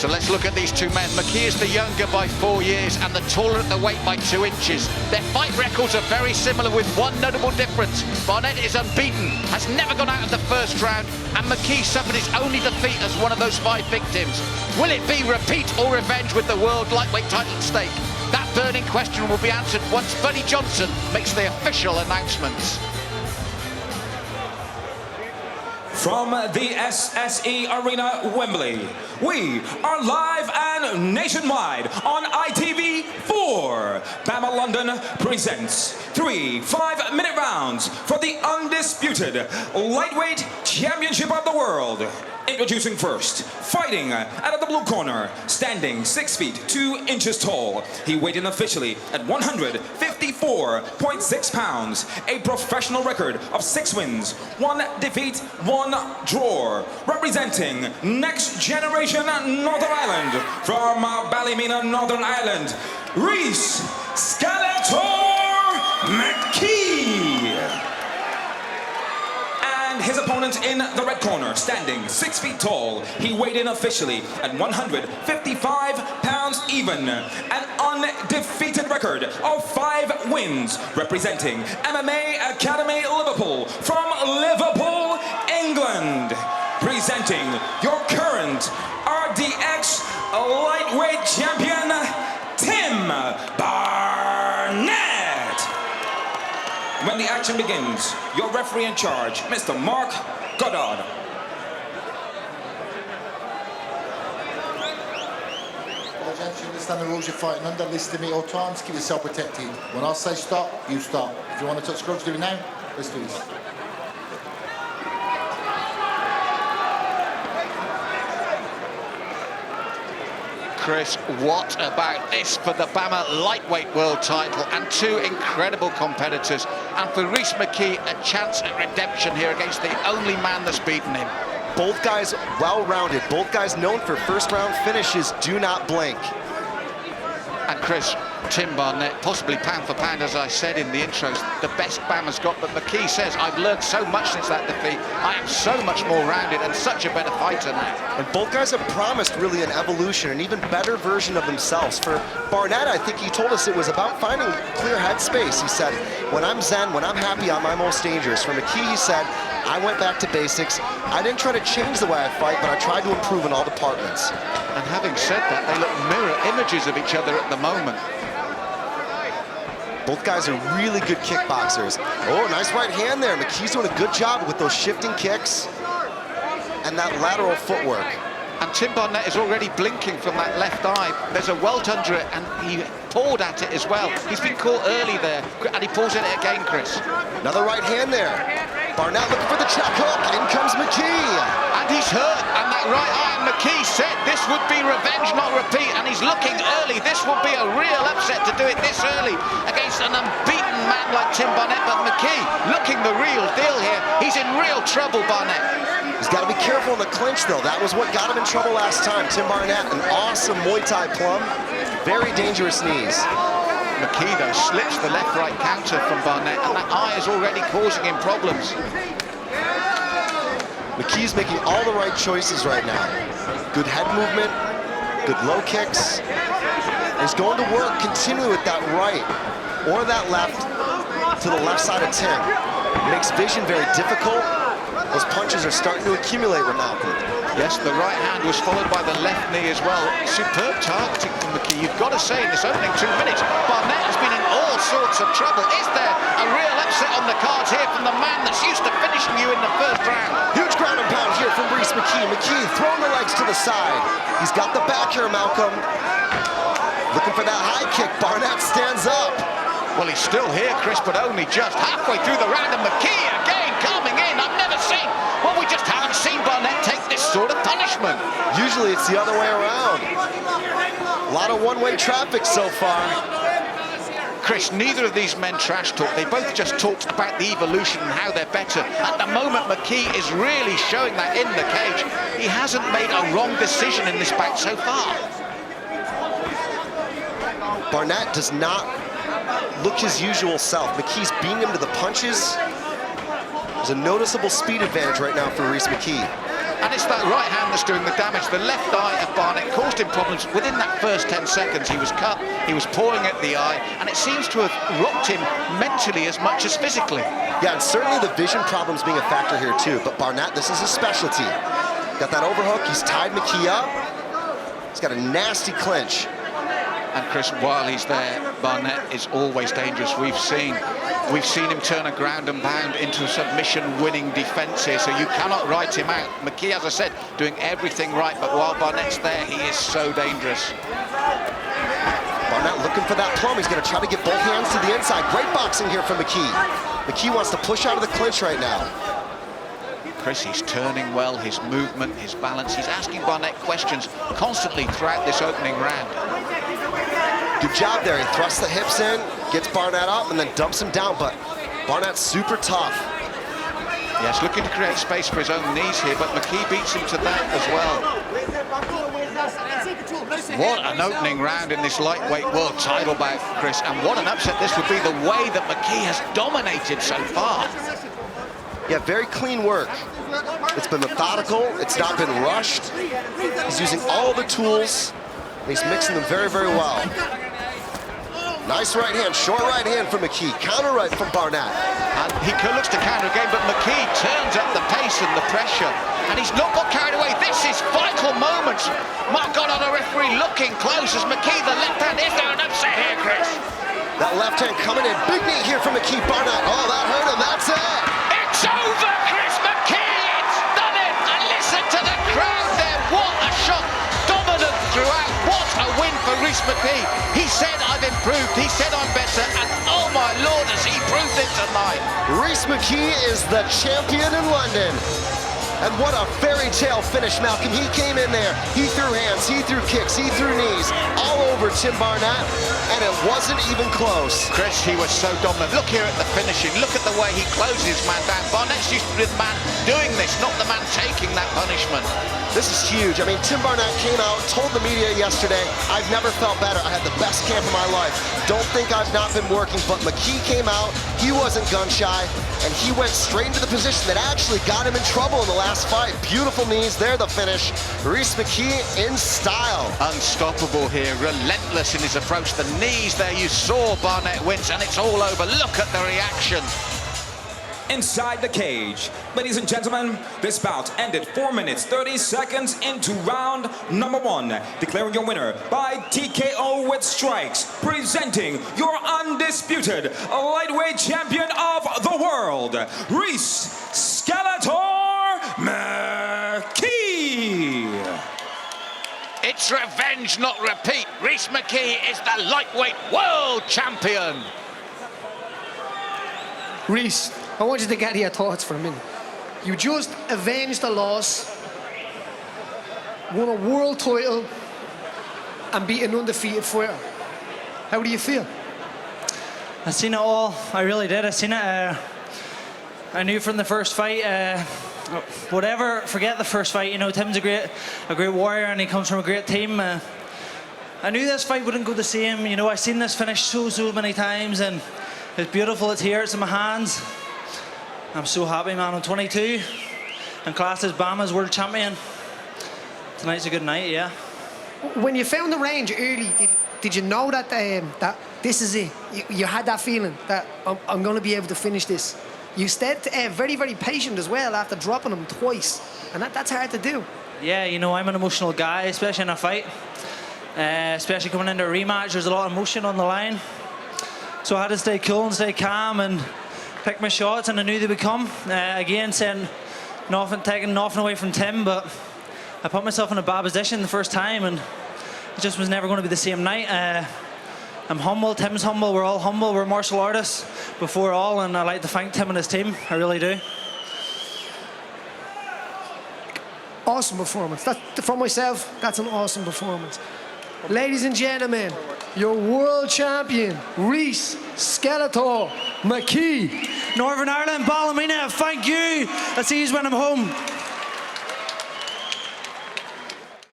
So let's look at these two men. McKee is the younger by 4 years and the taller at the weight by 2 inches. Their fight records are very similar with one notable difference. Barnett is unbeaten, has never gone out of the first round, and McKee suffered his only defeat as one of those 5 victims. Will it be repeat or revenge with the world lightweight title at stake? That burning question will be answered once Buddy Johnson makes the official announcements. From the SSE Arena, Wembley, we are live and nationwide on ITV4. BAMMA London presents 3 5-minute rounds for the undisputed lightweight championship of the world. Introducing first, fighting out of the blue corner, standing 6 feet 2 inches tall. He weighed in officially at 154.6 pounds, a professional record of 6 wins, 1 defeat, 1 draw. Representing Next Generation Northern Ireland from Ballymena, Northern Ireland, Rhys Skeletor McKee. His opponent in the red corner, standing 6 feet tall. He weighed in officially at 155 pounds even. An undefeated record of 5 wins, representing MMA Academy Liverpool from Liverpool, England. Presenting your current RDX lightweight champion, Tim Barnett. When the action begins, your referee in charge, Mr. Mark Goddard. Well, gents, you understand the rules you're fighting under. Listen to me all times. Keep yourself protected. When I say stop, you stop. If you want to touch gloves, do it now. Let's do this. Chris, what about this for the BAMMA lightweight world title and 2 incredible competitors, and for Rhys McKee a chance at redemption here against the only man that's beaten him. Both guys well-rounded, both guys known for first-round finishes. Do not blink. And Chris, Tim Barnett, possibly pound for pound, as I said in the intros, the best BAMMA's got, but McKee says, I've learned so much since that defeat. I am so much more rounded and such a better fighter now. And both guys have promised really an evolution, an even better version of themselves. For Barnett, I think he told us it was about finding clear headspace. He said, when I'm zen, when I'm happy, I'm my most dangerous. For McKee, he said, I went back to basics. I didn't try to change the way I fight, but I tried to improve in all departments. And having said that, they look mirror images of each other at the moment. Both guys are really good kickboxers. Oh, nice right hand there. McKee's doing a good job with those shifting kicks and that lateral footwork. And Tim Barnett is already blinking from that left eye. There's a welt under it, and he pawed at it as well. He's been caught early there, and he paws at it again, Chris. Another right hand there. Barnett looking for the check hook. In comes McKee. And he's hurt, and that right eye, and McKee said this would be revenge, not repeat, and he's looking early. This would be a real upset to do it this early against an unbeaten man like Tim Barnett, but McKee looking the real deal here. He's in real trouble, Barnett. He's got to be careful in the clinch, though. That was what got him in trouble last time. Tim Barnett, an awesome Muay Thai plum. Very dangerous knees. McKee, though, slips the left-right counter from Barnett, and that eye is already causing him problems. McKee's making all the right choices right now. Good head movement, good low kicks. He's going to work, continue with that right or that left to the left side of Tim. Makes vision very difficult. Those punches are starting to accumulate with Malcolm. Yes, the right hand was followed by the left knee as well. Superb targeting from McKee. You've got to say, in this opening 2 minutes, Barnett has been in all sorts of trouble. Is there a real upset on the cards here from the man that's used to finishing you in the first round? Huge ground and pound here from Rhys McKee. McKee throwing the legs to the side. He's got the back here, Malcolm. Looking for that high kick. Barnett stands up. Well, he's still here, Chris, but only just halfway through the round, and McKee again coming in. I've never seen, well, we just haven't seen Barnett take this sort of punishment. Usually it's the other way around. A lot of one-way traffic so far. Chris, neither of these men trash talk. They both just talked about the evolution and how they're better. At the moment, McKee is really showing that in the cage. He hasn't made a wrong decision in this bout so far. Barnett does not look his usual self. McKee's beating him to the punches. There's a noticeable speed advantage right now for Rhys McKee. And it's that right hand that's doing the damage. The left eye of Barnett caused him problems. Within that first 10 seconds, he was cut, he was pawing at the eye, and it seems to have rocked him mentally as much as physically. Yeah, and certainly the vision problems being a factor here too, but Barnett, this is his specialty. Got that overhook, he's tied McKee up. He's got a nasty clinch. And Chris, while he's there, Barnett is always dangerous. We've seen him turn a ground and pound into a submission-winning defense here, so you cannot write him out. McKee, as I said, doing everything right, but while Barnett's there, he is so dangerous. Barnett looking for that plum. He's going to try to get both hands to the inside. Great boxing here from McKee. McKee wants to push out of the clinch right now. Chris, he's turning well, his movement, his balance. He's asking Barnett questions constantly throughout this opening round. Good job there. He thrusts the hips in, gets Barnett up, and then dumps him down, but Barnett's super tough. Yes, looking to create space for his own knees here, but McKee beats him to that as well. What an opening round in this lightweight world title bout, Chris, and what an upset this would be, the way that McKee has dominated so far. Yeah, very clean work. It's been methodical, it's not been rushed. He's using all the tools, and he's mixing them very, very well. Nice right hand, short right hand from McKee. Counter right from Barnett. And he looks to counter again, but McKee turns up the pace and the pressure. And he's not got carried away. This is vital moments. Mark Goddard, the referee, looking close as McKee, the left hand. Is there an upset here, Chris? That left hand coming in. Big knee here from McKee. Barnett, oh, that hurt him, that's it. It's over, Chris McKee. It's done it. And listen to the crowd there. What a shot. Dominant throughout. What a win for Rhys McKee. He said, I've improved. He said, I'm better. And oh my Lord, has he proved it tonight. Rhys McKee is the champion in London. And what a fairy tale finish, Malcolm. He came in there, he threw hands, he threw kicks, he threw knees, all over Tim Barnett, and it wasn't even close. Chris, he was so dominant. Look here at the finishing. Look at the way he closes his man down. Barnett's used to be the man doing this, not the man taking that punishment. This is huge. I mean, Tim Barnett came out, told the media yesterday, I've never felt better. I had the best camp of my life. Don't think I've not been working, but McKee came out, he wasn't gun shy, and he went straight into the position that actually got him in trouble in the last fight. Beautiful knees, there the finish. Rhys McKee in style. Unstoppable here, relentless in his approach. The knees there, you saw Barnett wins, and it's all over. Look at the reaction. Inside the cage. Ladies and gentlemen, this bout ended 4 minutes, 30 seconds into round number 1. Declaring your winner by TKO with strikes. Presenting your undisputed lightweight champion of the world, Rhys Skeletor McKee. It's revenge, not repeat. Rhys McKee is the lightweight world champion. Rhys, I want you to get your thoughts for a minute. You just avenged a loss, won a world title, and beat an undefeated fighter. How do you feel? I seen it all. I really did. I seen it. I knew from the first fight. Whatever. Forget the first fight. You know, Tim's a great warrior, and he comes from a great team. I knew this fight wouldn't go the same. You know, I've seen this finish so many times, and it's beautiful. It's here. It's in my hands. I'm so happy, man. I'm 22 and classed as BAMMA's world champion. Tonight's a good night, yeah. When you found the range early, did you know that that this is it? You had that feeling that I'm going to be able to finish this. You stayed very, very patient as well after dropping him twice, and that's hard to do. Yeah, you know, I'm an emotional guy, especially in a fight. Especially coming into a rematch, there's a lot of emotion on the line. So I had to stay cool and stay calm and pick my shots, and I knew they would come. Again, saying taking nothing away from Tim, but I put myself in a bad position the first time, and it just was never going to be the same night. I'm humble, Tim's humble, we're all humble, we're martial artists before all, and I'd like to thank Tim and his team, I really do. Awesome performance. For myself, that's an awesome performance. Ladies and gentlemen, your world champion, Rhys Skeletor McKee. Northern Ireland, Ballymena, thank you. I'll see you when I'm home.